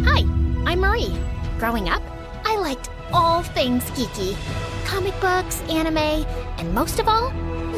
Hi, I'm Marie. Growing up, I liked all things geeky. Comic books, anime, and most of all,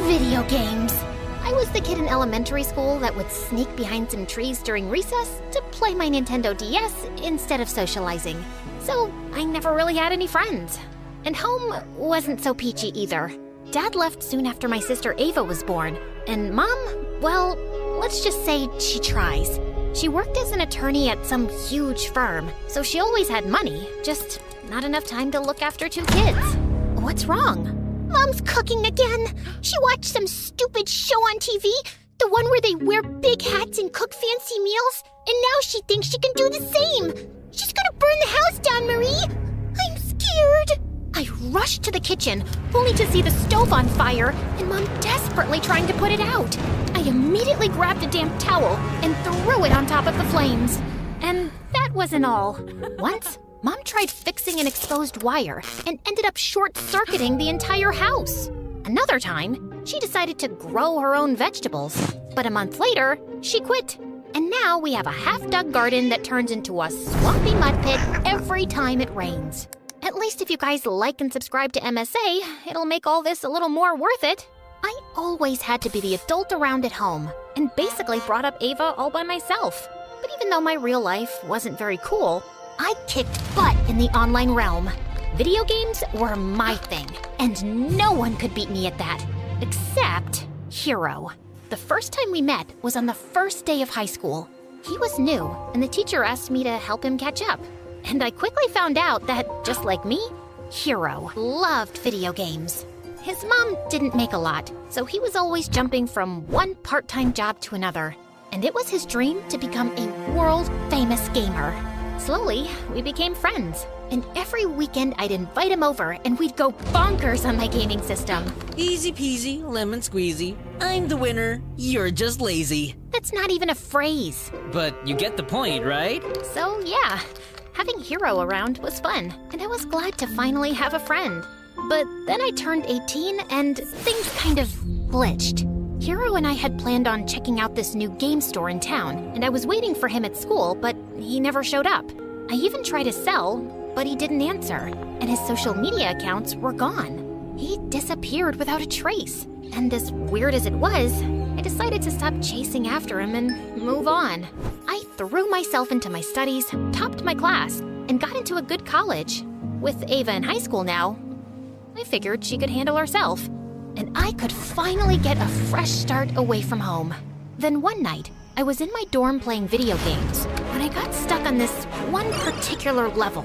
video games. I was the kid in elementary school that would sneak behind some trees during recess to play my Nintendo DS instead of socializing. So I never really had any friends. And home wasn't so peachy either. Dad left soon after my sister Ava was born, and Mom, well, let's just say she tries. She worked as an attorney at some huge firm, so she always had money, just not enough time to look after 2 kids. What's wrong? Mom's cooking again. She watched some stupid show on TV, the one where they wear big hats and cook fancy meals, and now she thinks she can do the same. She's gonna burn the house down, Marie. I'm scared. I rushed to the kitchen, only to see the stove on fire and Mom desperately trying to put it out. I immediately grabbed a damp towel and threw it on top of the flames. And that wasn't all. Once, Mom tried fixing an exposed wire and ended up short-circuiting the entire house. Another time, she decided to grow her own vegetables. But a month later, she quit. And now we have a half-dug garden that turns into a swampy mud pit every time it rains. At least if you guys like and subscribe to MSA, it'll make all this a little more worth it. I always had to be the adult around at home, and basically brought up Ava all by myself. But even though my real life wasn't very cool, I kicked butt in the online realm. Video games were my thing, and no one could beat me at that, except Hero. The first time we met was on the first day of high school. He was new, and the teacher asked me to help him catch up. And I quickly found out that, just like me, Hero loved video games. His mom didn't make a lot, so he was always jumping from one part-time job to another. And it was his dream to become a world-famous gamer. Slowly, we became friends. And every weekend I'd invite him over and we'd go bonkers on my gaming system. Easy peasy, lemon squeezy. I'm the winner, you're just lazy. That's not even a phrase. But you get the point, right? So yeah, having Hero around was fun, and I was glad to finally have a friend. But then I turned 18 and things kind of glitched. Hero and I had planned on checking out this new game store in town, and I was waiting for him at school, but he never showed up. I even tried to sell, but he didn't answer, and his social media accounts were gone. He disappeared without a trace, and as weird as it was, I decided to stop chasing after him and move on. I threw myself into my studies, topped my class, and got into a good college. With Ava in high school now, I figured she could handle herself, and I could finally get a fresh start away from home. Then one night, I was in my dorm playing video games when I got stuck on this one particular level.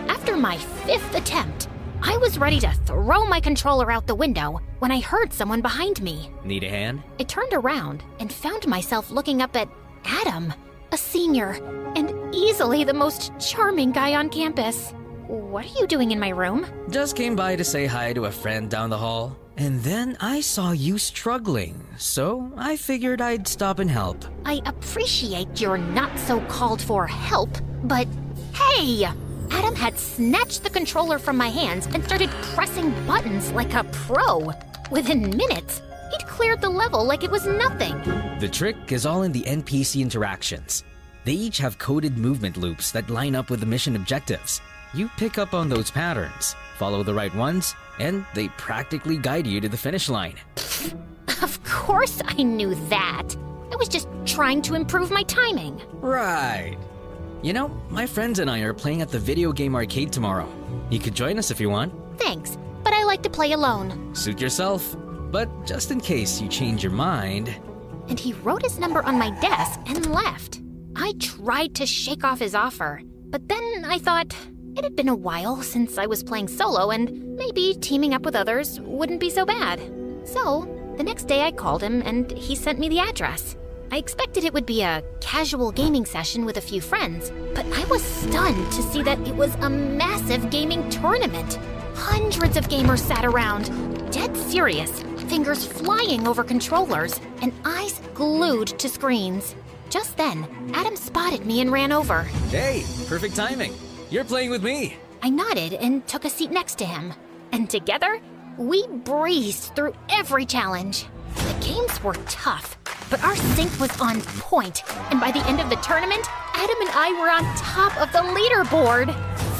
After my 5th attempt, I was ready to throw my controller out the window when I heard someone behind me. Need a hand? I turned around and found myself looking up at Adam, a senior, and easily the most charming guy on campus. What are you doing in my room? Just came by to say hi to a friend down the hall. And then I saw you struggling, so I figured I'd stop and help. I appreciate your not-so-called-for help, but hey! Adam had snatched the controller from my hands and started pressing buttons like a pro. Within minutes, he'd cleared the level like it was nothing. The trick is all in the NPC interactions. They each have coded movement loops that line up with the mission objectives. You pick up on those patterns, follow the right ones, and they practically guide you to the finish line. Of course I knew that. I was just trying to improve my timing. Right. You know, my friends and I are playing at the video game arcade tomorrow. You could join us if you want. Thanks, but I like to play alone. Suit yourself. But just in case you change your mind... And he wrote his number on my desk and left. I tried to shake off his offer, but then I thought it had been a while since I was playing solo and maybe teaming up with others wouldn't be so bad. So, the next day I called him and he sent me the address. I expected it would be a casual gaming session with a few friends, but I was stunned to see that it was a massive gaming tournament. Hundreds of gamers sat around, dead serious, fingers flying over controllers, and eyes glued to screens. Just then, Adam spotted me and ran over. Hey, perfect timing. You're playing with me. I nodded and took a seat next to him. And together, we breezed through every challenge. The games were tough, but our sync was on point, and by the end of the tournament, Adam and I were on top of the leaderboard.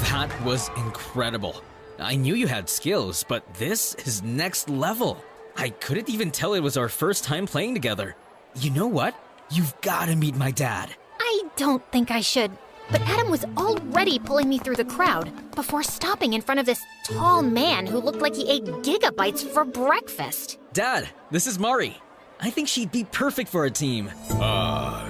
That was incredible. I knew you had skills, but this is next level. I couldn't even tell it was our first time playing together. You know what? You've gotta meet my dad. I don't think I should, but Adam was already pulling me through the crowd before stopping in front of this tall man who looked like he ate gigabytes for breakfast. Dad, this is Mari. I think she'd be perfect for a team.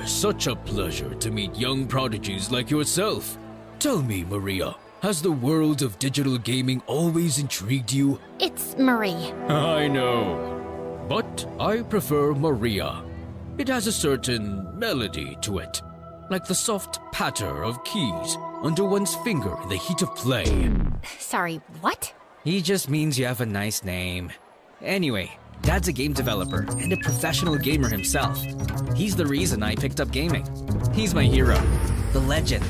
Such a pleasure to meet young prodigies like yourself. Tell me, Maria, has the world of digital gaming always intrigued you? It's Marie. I know, but I prefer Maria. It has a certain melody to it, like the soft patter of keys under one's finger in the heat of play. Sorry, what? He just means you have a nice name. Anyway, Dad's a game developer and a professional gamer himself. He's the reason I picked up gaming. He's my hero, the legend,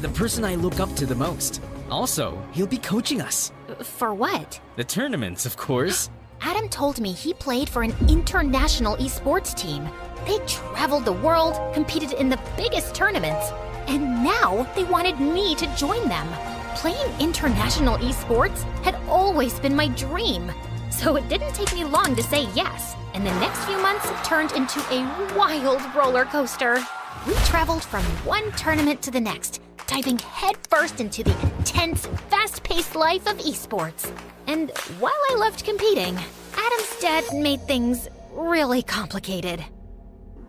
the person I look up to the most. Also, he'll be coaching us. For what? The tournaments, of course. Adam told me he played for an international esports team. They traveled the world, competed in the biggest tournaments, and now they wanted me to join them. Playing international esports had always been my dream. So it didn't take me long to say yes, and the next few months turned into a wild roller coaster. We traveled from one tournament to the next, diving headfirst into the intense, fast-paced life of esports. And while I loved competing, Adam's dad made things really complicated.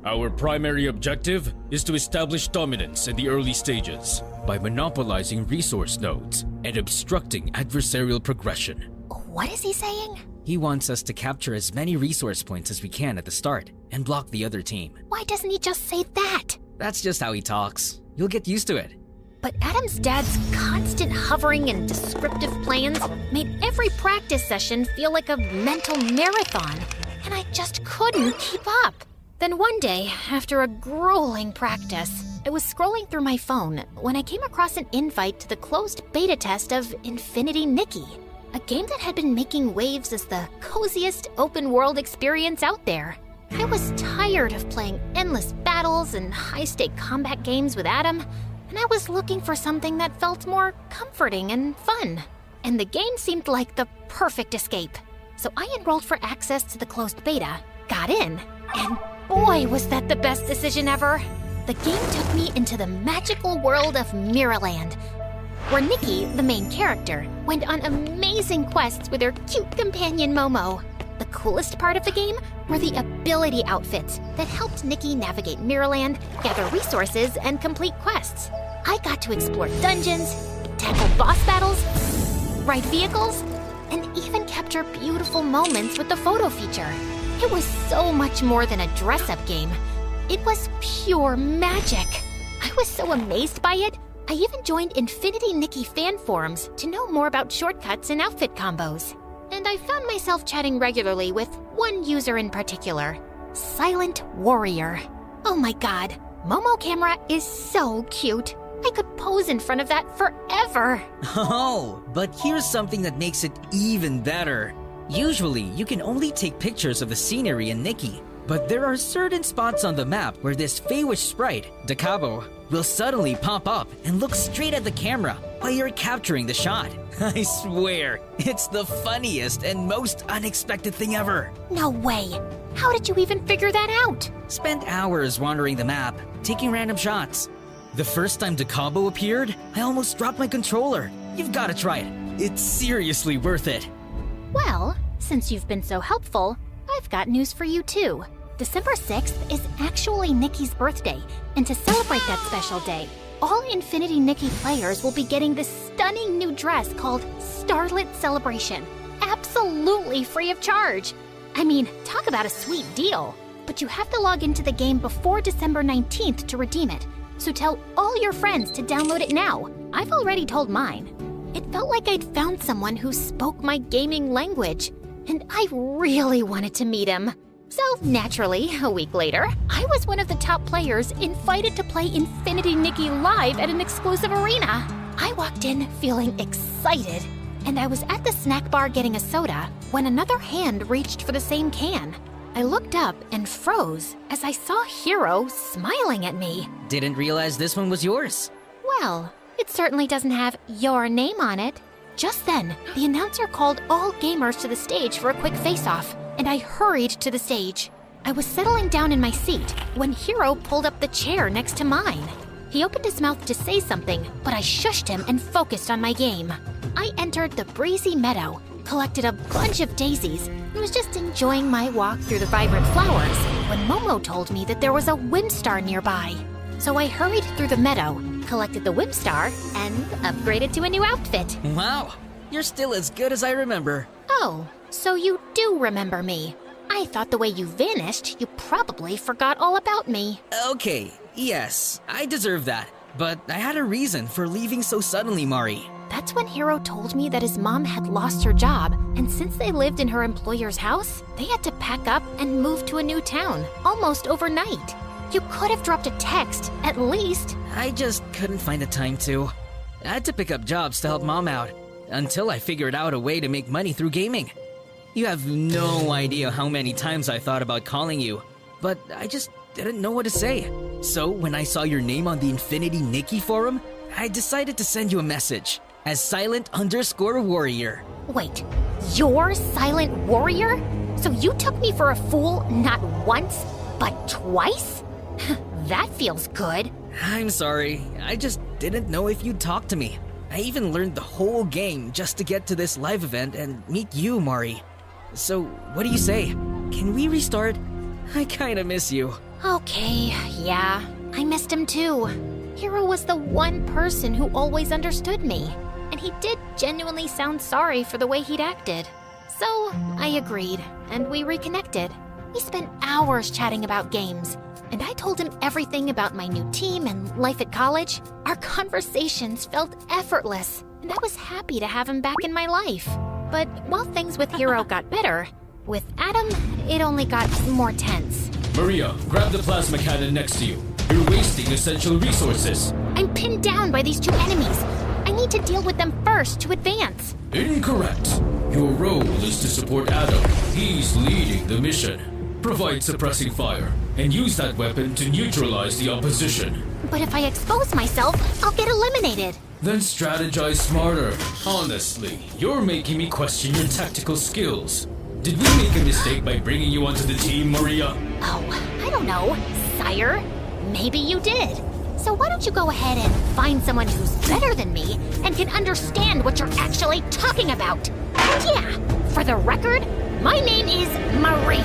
Our primary objective is to establish dominance in the early stages by monopolizing resource nodes and obstructing adversarial progression. What is he saying? He wants us to capture as many resource points as we can at the start and block the other team. Why doesn't he just say that? That's just how he talks. You'll get used to it. But Adam's dad's constant hovering and descriptive plans made every practice session feel like a mental marathon, and I just couldn't keep up. Then one day, after a grueling practice, I was scrolling through my phone when I came across an invite to the closed beta test of Infinity Nikki, a game that had been making waves as the coziest open-world experience out there. I was tired of playing endless battles and high-stake combat games with Adam, and I was looking for something that felt more comforting and fun. And the game seemed like the perfect escape. So I enrolled for access to the closed beta, got in, and boy, was that the best decision ever. The game took me into the magical world of Mirrorland, where Nikki, the main character, went on amazing quests with her cute companion Momo. The coolest part of the game were the ability outfits that helped Nikki navigate Mirrorland, gather resources, and complete quests. I got to explore dungeons, tackle boss battles, ride vehicles, and even capture beautiful moments with the photo feature. It was so much more than a dress-up game. It was pure magic. I was so amazed by it, I even joined Infinity Nikki fan forums to know more about shortcuts and outfit combos. And I found myself chatting regularly with one user in particular, Silent Warrior. Oh my god, Momo camera is so cute. I could pose in front of that forever. Oh, but here's something that makes it even better. Usually, you can only take pictures of the scenery in Nikki, but there are certain spots on the map where this Feywish sprite, Dakabo, will suddenly pop up and look straight at the camera while you're capturing the shot. I swear, it's the funniest and most unexpected thing ever. No way. How did you even figure that out? Spent hours wandering the map, taking random shots. The first time Dakabo appeared, I almost dropped my controller. You've got to try it. It's seriously worth it. Well, since you've been so helpful, I've got news for you too. December 6th is actually Nikki's birthday, and to celebrate that special day, all Infinity Nikki players will be getting this stunning new dress called Starlit Celebration, absolutely free of charge. I mean, talk about a sweet deal. But you have to log into the game before December 19th to redeem it, so tell all your friends to download it now. I've already told mine. It felt like I'd found someone who spoke my gaming language, and I really wanted to meet him. So naturally, a week later, I was one of the top players invited to play Infinity Nikki live at an exclusive arena. I walked in feeling excited, and I was at the snack bar getting a soda when another hand reached for the same can. I looked up and froze as I saw Hero smiling at me. Didn't realize this one was yours. Well, it certainly doesn't have your name on it. Just then, the announcer called all gamers to the stage for a quick face-off, and I hurried to the stage. I was settling down in my seat when Hero pulled up the chair next to mine. He opened his mouth to say something, but I shushed him and focused on my game. I entered the breezy meadow, collected a bunch of daisies, and was just enjoying my walk through the vibrant flowers when Momo told me that there was a Whimstar nearby. So I hurried through the meadow, collected the Whimstar, and upgraded to a new outfit. Wow, you're still as good as I remember. Oh, so you do remember me. I thought the way you vanished, you probably forgot all about me. Okay, yes, I deserve that. But I had a reason for leaving so suddenly, Mari. That's when Hero told me that his mom had lost her job, and since they lived in her employer's house, they had to pack up and move to a new town, almost overnight. You could have dropped a text, at least. I just couldn't find the time to. I had to pick up jobs to help Mom out, until I figured out a way to make money through gaming. You have no idea how many times I thought about calling you, but I just didn't know what to say. So when I saw your name on the Infinity Nikki forum, I decided to send you a message as Silent_Warrior. Wait, you're Silent Warrior? So you took me for a fool not once, but twice? That feels good. I'm sorry, I just didn't know if you'd talk to me. I even learned the whole game just to get to this live event and meet you, Mari. So, what do you say? Can we restart? I kinda miss you. Okay, yeah, I missed him too. Hero was the one person who always understood me, and he did genuinely sound sorry for the way he'd acted. So, I agreed, and we reconnected. We spent hours chatting about games, and I told him everything about my new team and life at college. Our conversations felt effortless, and I was happy to have him back in my life. But while things with Hero got better, with Adam, it only got more tense. Maria, grab the plasma cannon next to you. You're wasting essential resources. I'm pinned down by these two enemies. I need to deal with them first to advance. Incorrect. Your role is to support Adam. He's leading the mission. Provide suppressing fire, and use that weapon to neutralize the opposition. But if I expose myself, I'll get eliminated. Then strategize smarter. Honestly, you're making me question your tactical skills. Did we make a mistake by bringing you onto the team, Maria? Oh, I don't know, sire. Maybe you did. So why don't you go ahead and find someone who's better than me and can understand what you're actually talking about. And yeah, for the record, my name is Marie.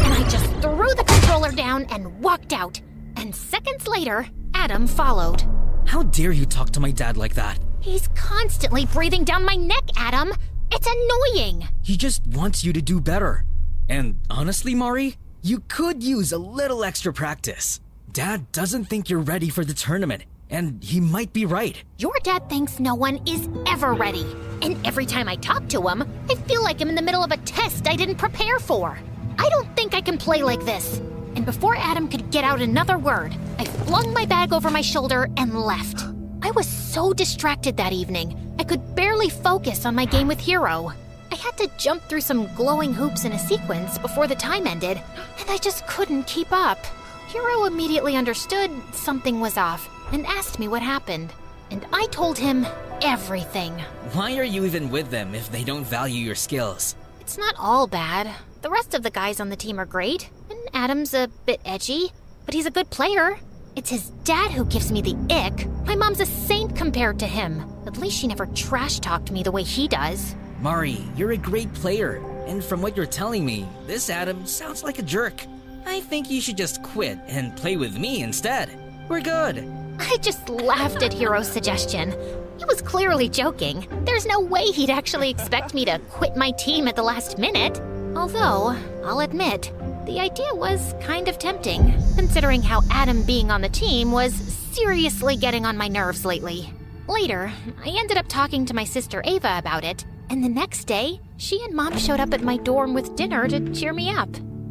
And I just threw the controller down and walked out. And seconds later, Adam followed. How dare you talk to my dad like that? He's constantly breathing down my neck, Adam. It's annoying. He just wants you to do better. And honestly, Mari, you could use a little extra practice. Dad doesn't think you're ready for the tournament, and he might be right. Your dad thinks no one is ever ready. And every time I talk to him, I feel like I'm in the middle of a test I didn't prepare for. I don't think I can play like this. And before Adam could get out another word, I flung my bag over my shoulder and left. I was so distracted that evening, I could barely focus on my game with Hero. I had to jump through some glowing hoops in a sequence before the time ended, and I just couldn't keep up. Hero immediately understood something was off and asked me what happened. And I told him everything. Why are you even with them if they don't value your skills? It's not all bad. The rest of the guys on the team are great, and Adam's a bit edgy, but he's a good player. It's his dad who gives me the ick. My mom's a saint compared to him. At least she never trash-talked me the way he does. Mari, you're a great player, and from what you're telling me, this Adam sounds like a jerk. I think you should just quit and play with me instead. We're good. I just laughed at Hero's suggestion. He was clearly joking. There's no way he'd actually expect me to quit my team at the last minute. Although, I'll admit, the idea was kind of tempting, considering how Adam being on the team was seriously getting on my nerves lately. Later, I ended up talking to my sister Ava about it, and the next day, she and Mom showed up at my dorm with dinner to cheer me up.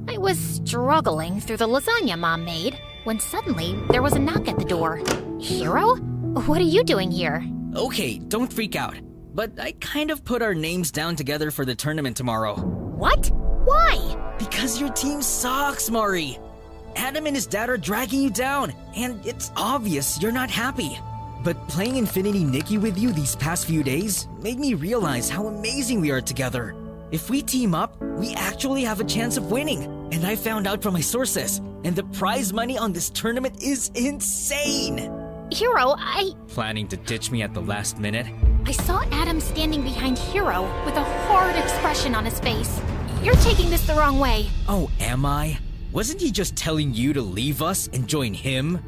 I was struggling through the lasagna Mom made, when suddenly there was a knock at the door. Hero? What are you doing here? Okay, don't freak out. but I kind of put our names down together for the tournament tomorrow. What? Why? Because your team sucks, Mari. Adam and his dad are dragging you down, and it's obvious you're not happy. But playing Infinity Nikki with you these past few days made me realize how amazing we are together. If we team up, we actually have a chance of winning. And I found out from my sources, and the prize money on this tournament is insane. Hero, Planning to ditch me at the last minute? I saw Adam standing behind Hero with a hard expression on his face. You're taking this the wrong way. Oh, am I? Wasn't he just telling you to leave us and join him?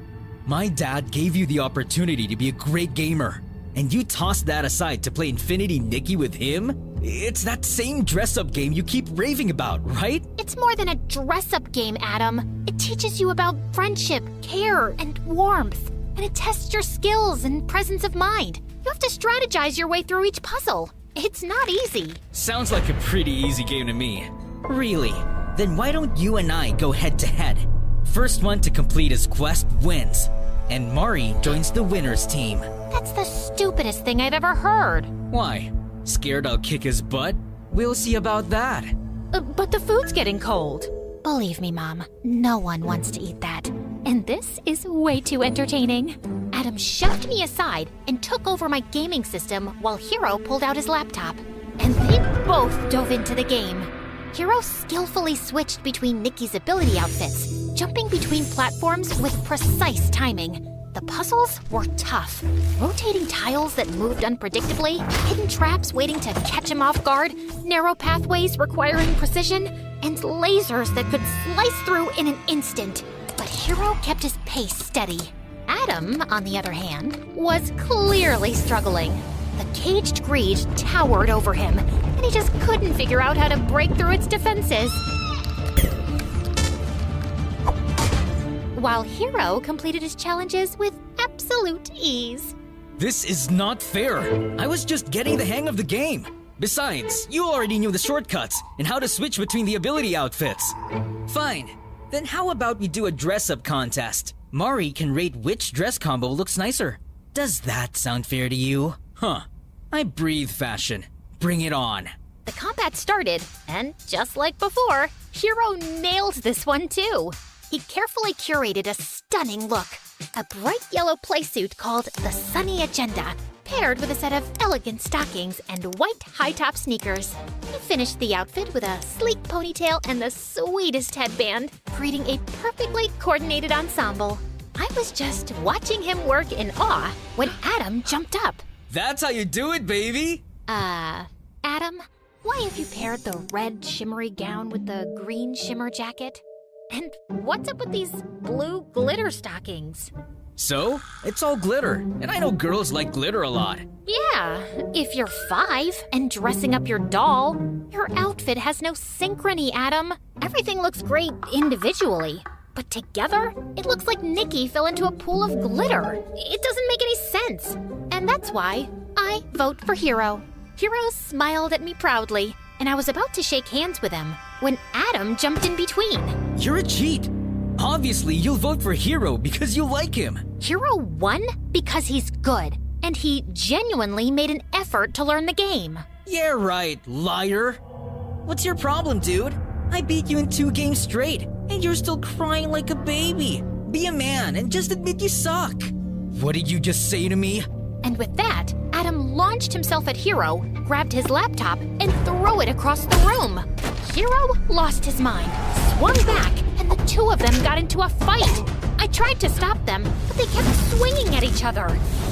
My dad gave you the opportunity to be a great gamer, and you tossed that aside to play Infinity Nikki with him? It's that same dress-up game you keep raving about, right? It's more than a dress-up game, Adam. It teaches you about friendship, care, and warmth. And it tests your skills and presence of mind. You have to strategize your way through each puzzle. It's not easy. Sounds like a pretty easy game to me. Really? Then why don't you and I go head-to-head? First one to complete his quest wins, and Mari joins the winner's team. That's the stupidest thing I've ever heard. Why? Scared I'll kick his butt? We'll see about that. But the food's getting cold. Believe me, Mom, no one wants to eat that. And this is way too entertaining. Adam shoved me aside and took over my gaming system while Hero pulled out his laptop. And they both dove into the game. Hero skillfully switched between Nikki's ability outfits, jumping between platforms with precise timing. The puzzles were tough. Rotating tiles that moved unpredictably, hidden traps waiting to catch him off guard, narrow pathways requiring precision, and lasers that could slice through in an instant. But Hero kept his pace steady. Adam, on the other hand, was clearly struggling. The caged greed towered over him, and he just couldn't figure out how to break through its defenses. While Hero completed his challenges with absolute ease. This is not fair. I was just getting the hang of the game. Besides, you already knew the shortcuts and how to switch between the ability outfits. Fine. Then how about we do a dress-up contest? Mari can rate which dress combo looks nicer. Does that sound fair to you? Huh. I breathe fashion. Bring it on. The combat started, and just like before, Hero nailed this one too. He carefully curated a stunning look. A bright yellow playsuit called the Sunny Agenda, paired with a set of elegant stockings and white high-top sneakers. He finished the outfit with a sleek ponytail and the sweetest headband, creating a perfectly coordinated ensemble. I was just watching him work in awe when Adam jumped up. That's how you do it, baby! Adam, why have you paired the red shimmery gown with the green shimmer jacket? And what's up with these blue glitter stockings? So, it's all glitter, and I know girls like glitter a lot. Yeah, if you're 5 and dressing up your doll, your outfit has no synchrony, Adam. Everything looks great individually, but together, it looks like Nikki fell into a pool of glitter. It doesn't make any sense. And that's why I vote for Hero. Hero smiled at me proudly, and I was about to shake hands with him when Adam jumped in between. You're a cheat. Obviously, you'll vote for Hero because you like him. Hero won because he's good, and he genuinely made an effort to learn the game. Yeah, right, liar. What's your problem, dude? I beat you in 2 games straight, and you're still crying like a baby. Be a man and just admit you suck. What did you just say to me? And with that, Adam launched himself at Hero, grabbed his laptop, and threw it across the room. Hero lost his mind, swung back, and the two of them got into a fight. I tried to stop them, but they kept swinging at each other.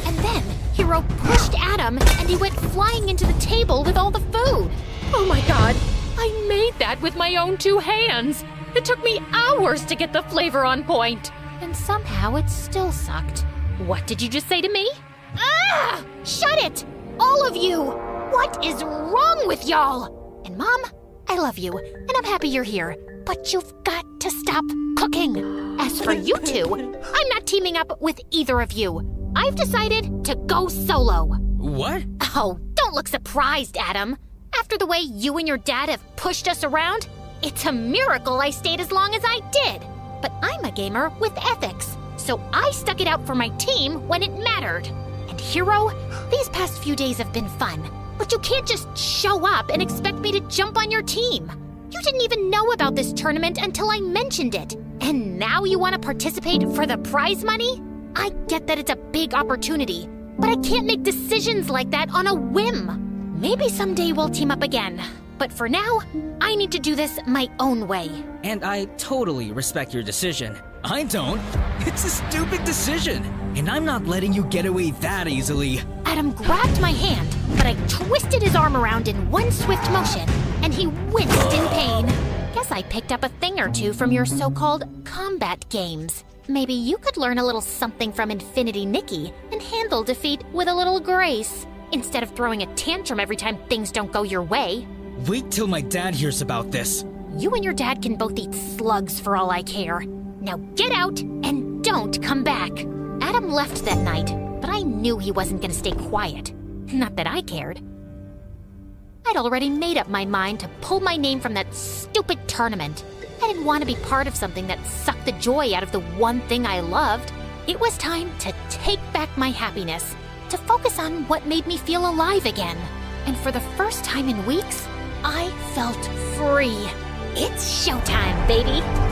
And then Hero pushed Adam, and he went flying into the table with all the food. Oh my God, I made that with my own 2 hands. It took me hours to get the flavor on point. And somehow it still sucked. What did you just say to me? Ah! Shut it! All of you! What is wrong with y'all? And Mom, I love you, and I'm happy you're here, but you've got to stop cooking. As for you two, I'm not teaming up with either of you. I've decided to go solo. What? Oh, don't look surprised, Adam. After the way you and your dad have pushed us around, it's a miracle I stayed as long as I did. But I'm a gamer with ethics, so I stuck it out for my team when it mattered. And Hero, these past few days have been fun, But you can't just show up and expect me to jump on your team. You didn't even know about this tournament until I mentioned it. And now you want to participate for the prize money? I get that it's a big opportunity, but I can't make decisions like that on a whim. Maybe someday we'll team up again. But for now, I need to do this my own way. And I totally respect your decision. I don't. It's a stupid decision. And I'm not letting you get away that easily. Adam grabbed my hand, but I twisted his arm around in one swift motion, and he winced in pain. Guess I picked up a thing or two from your so-called combat games. Maybe you could learn a little something from Infinity Nikki and handle defeat with a little grace, instead of throwing a tantrum every time things don't go your way. Wait till my dad hears about this. You and your dad can both eat slugs for all I care. Now get out and don't come back. Adam left that night, but I knew he wasn't going to stay quiet. Not that I cared. I'd already made up my mind to pull my name from that stupid tournament. I didn't want to be part of something that sucked the joy out of the one thing I loved. It was time to take back my happiness, to focus on what made me feel alive again. And for the first time in weeks, I felt free. It's showtime, baby!